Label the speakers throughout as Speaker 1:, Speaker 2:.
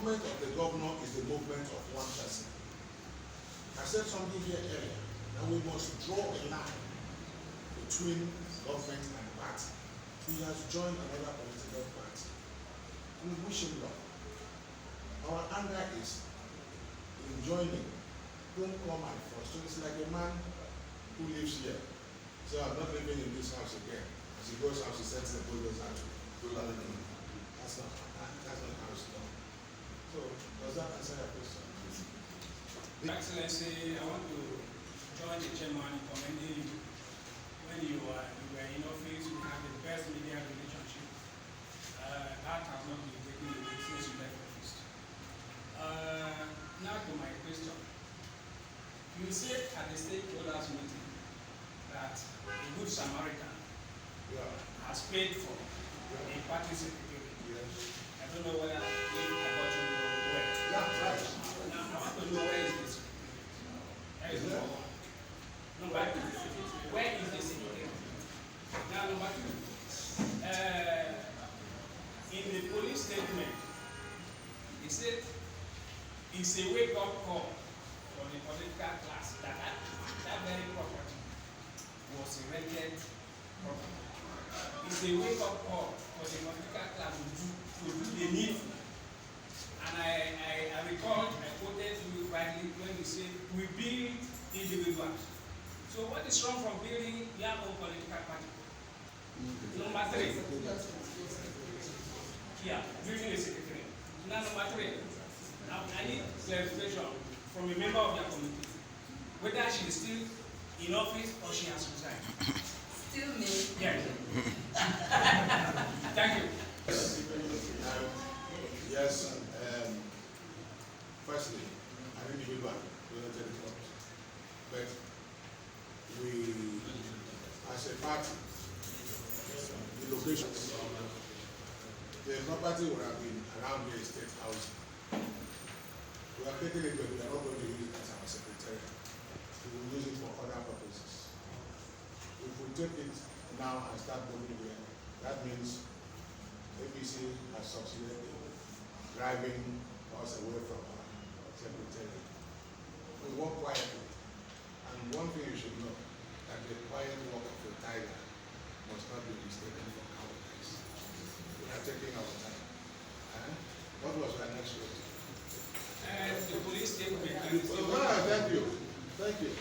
Speaker 1: movement of the governor is the movement of one person. I said something here earlier, that we must draw a line between government and party. He has joined another political party. We wish him luck. Our anger is in joining. Don't come and frustrate. It's like a man who lives here. So I'm not living in this house again. As he goes out, he sends the bulldozer to do that. That's not how it's done. So does that answer your question?
Speaker 2: Excellency, I want to join the chairman in commending you. When you were in office, you had the best media relationship. That has not been taken away since you left office. Now to my question. You said at the stakeholders meeting that a good Samaritan has paid for a party secretary.
Speaker 1: Yes.
Speaker 2: I don't know whether if I got you where.
Speaker 1: Yeah, right.
Speaker 2: Now I want to know where is this secretary? That is number one. Number two, where is the secretary? Now number two, in the police statement, he said it's a wake-up call for the political class that very property was a rented property. It's a wake-up call for the political class to do the needful. And I recall, I quoted you rightly when you said we build individuals. So what is wrong from building your own political party? Number three. Yeah, building a secretary. Now number three. Now I need clarification from a member of your committee whether she is still in office or she has resigned.
Speaker 3: Still me.
Speaker 2: Yes. Thank you.
Speaker 1: Yes. Firstly, an individual will not take it up. But we, as a party, the locations, the property would have been around the state house. We are taking it, but we are not going to use it as our secretariat. We will use it for other purposes. If we take it now and start moving here, that means ABC has succeeded in driving us away from our secretariat. We work quietly. And one thing you should know, that the quiet walk of a tiger must not be mistaken for cowardice. We are taking our time. What was our next question?
Speaker 2: The police statement.
Speaker 1: Well, thank you. Thank you.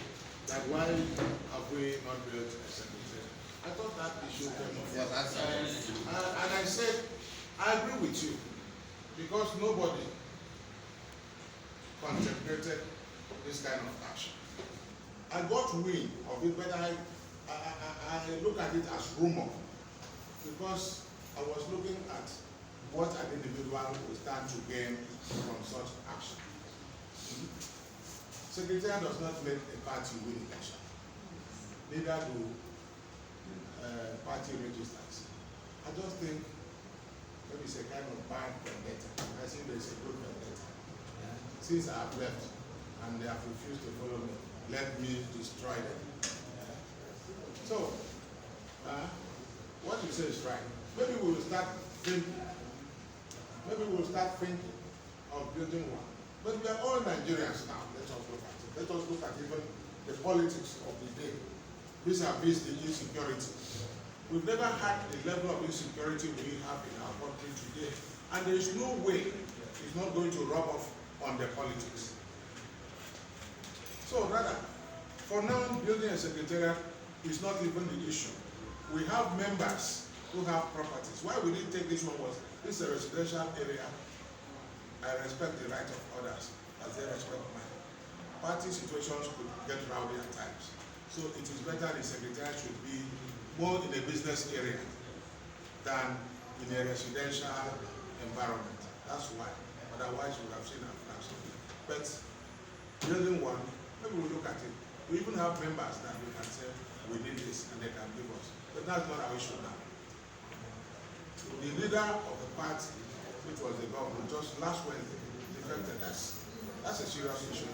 Speaker 1: That why have we not built a secretary? I thought that issue came up.
Speaker 4: Yes,
Speaker 1: and I said, I agree with you, because nobody contemplated this kind of action. I got wind of it, but I look at it as rumor, because I was looking at what an individual will stand to gain from such action. Secretariat does not make a party win election. Neither do party registers. I just think maybe it's a kind of bad vendetta. I think there's a good vendetta. Since I have left and they have refused to follow me, let me destroy them. So, what you say is right. Maybe we will start thinking. Maybe we will start thinking of building one. But we are all Nigerians now. Let us look at it. Let us look at even the politics of the day. Vis-a-vis the insecurity. We've never had the level of insecurity we have in our country today. And there is no way it's not going to rub off on the politics. So rather, for now, building a secretariat is not even the issue. We have members who have properties. Why we didn't take this one was, this is a residential area. I respect the right of others as they respect mine. Party situations could get rowdy at times. So it is better the secretariat should be more in a business area than in a residential environment. That's why. Otherwise, we have seen our plans. But building one, maybe we look at it. We even have members that we can say, we need this, and they can give us. But that's not our issue now. The leader of the party, which was the government, just last Wednesday, defected us. That's a serious issue.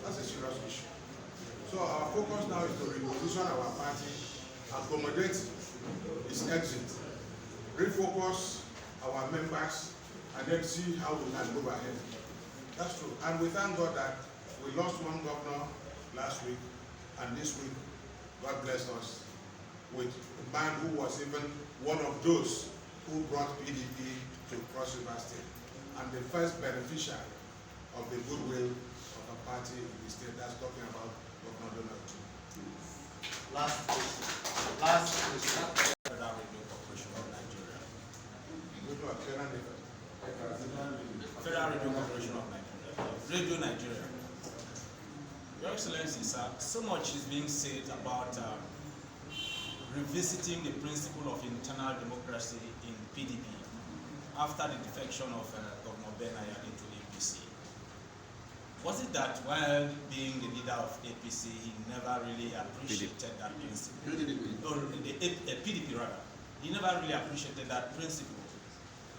Speaker 1: That's a serious issue. So our focus now is to reposition our party, accommodate its exit, refocus our members, and then see how we can move ahead. That's true. And we thank God that we lost one governor last week, and this week, God blessed us with a man who was even one of those who brought PDP to Cross River State, and the first beneficiary of the goodwill of a party in the state. That's talking about Governor Donald Trump.
Speaker 3: Last question. Federal Radio Corporation of Nigeria. Federal Radio Corporation of Nigeria. Radio Nigeria. Your Excellency, sir, so much is being said about revisiting the principle of internal democracy in PDP after the defection of Governor Ben Ayade into APC. Was it that while being the leader of APC, he never really appreciated that principle? Or the PDP rather. He never really appreciated that principle.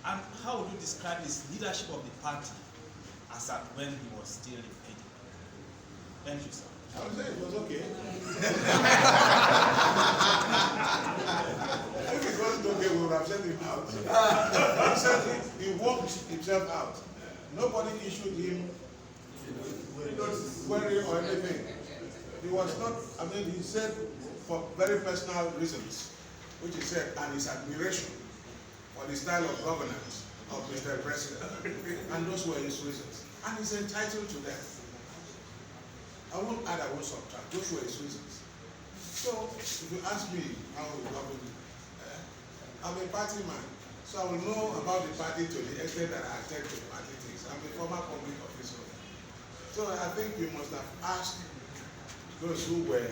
Speaker 3: And how would you describe his leadership of the party as at when he was still in PDP? Thank you, sir.
Speaker 1: I would say it was okay. If it wasn't okay, we would have sent him out. He worked himself out. Nobody issued him query or anything. He was not, I mean, he said for very personal reasons, which he said, and his admiration for the style of governance of Mr. President. And those were his reasons. And he's entitled to them. I won't add, I won't subtract. Those were his reasons. So, if you ask me how we govern, I'm a party man. So I will know about the party to the extent that I attend to party things. I'm a former public officer. So I think you must have asked those who were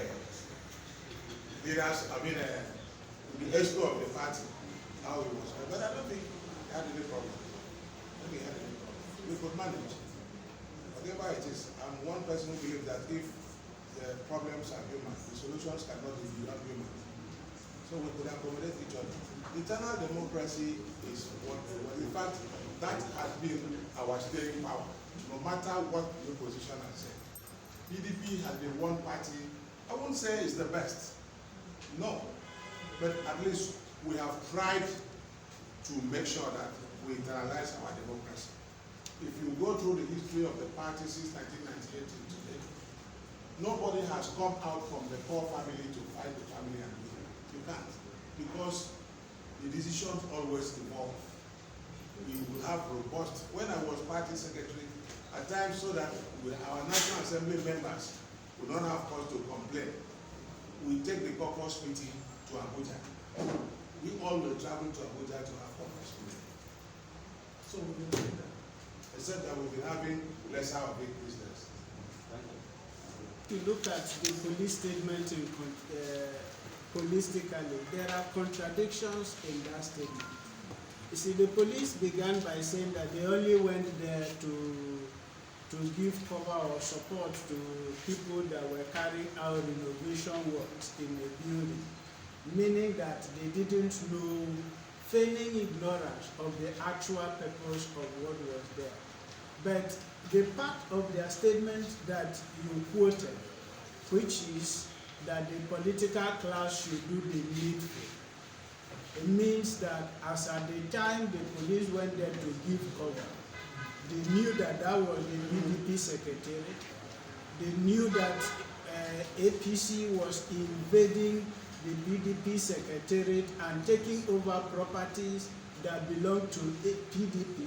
Speaker 1: leaders, the ESCO of the party, how it was. But I don't think he had any problem. I don't think he had any problem. We could manage. Whatever it is, I'm one person who believes that if the problems are human, the solutions cannot be beyond human. So we could accommodate each other. Internal democracy is what, in fact, that has been our steering power, no matter what the opposition has said. PDP has been one party, I won't say it's the best, no, but at least we have tried to make sure that we internalize our democracy. If you go through the history of the party since 1998 to today, nobody has come out from the poor family to fight the family and win. You can't, because the decisions always evolve. We will have robust, when I was party secretary, at times so that our National Assembly members would not have cause to complain, we take the caucus meeting to Abuja. We all will travel to Abuja to have caucus meeting. So we will do that. Except that we've been having lesser of big business.
Speaker 4: To look at the police statement holistically, there are contradictions in that statement. You see, the police began by saying that they only went there to give cover or support to people that were carrying out renovation works in a building, meaning that they didn't know, feigning ignorance of the actual purpose of what was there. But the part of their statement that you quoted, which is that the political class should do the needful, it means that as at the time the police went there to give cover, they knew that that was the PDP Secretariat. They knew that APC was invading the PDP Secretariat and taking over properties that belonged to PDP,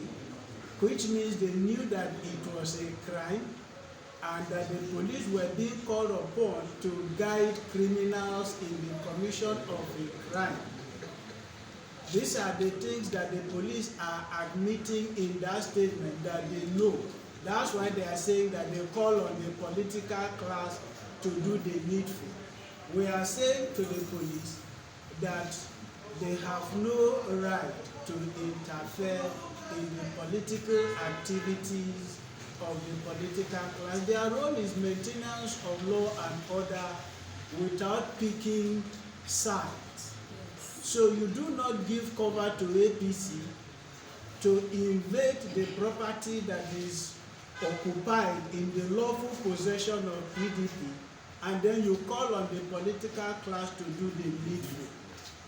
Speaker 4: which means they knew that it was a crime and that the police were being called upon to guide criminals in the commission of a crime. These are the things that the police are admitting in that statement that they know. That's why they are saying that they call on the political class to do the needful. We are saying to the police that they have no right to interfere in the political activities of the political class. Their role is maintenance of law and order without picking sides. So you do not give cover to APC to invade the property that is occupied in the lawful possession of PDP, and then you call on the political class to do the needful.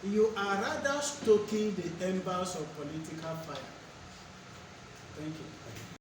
Speaker 4: You are rather stoking the embers of political fire. Thank you.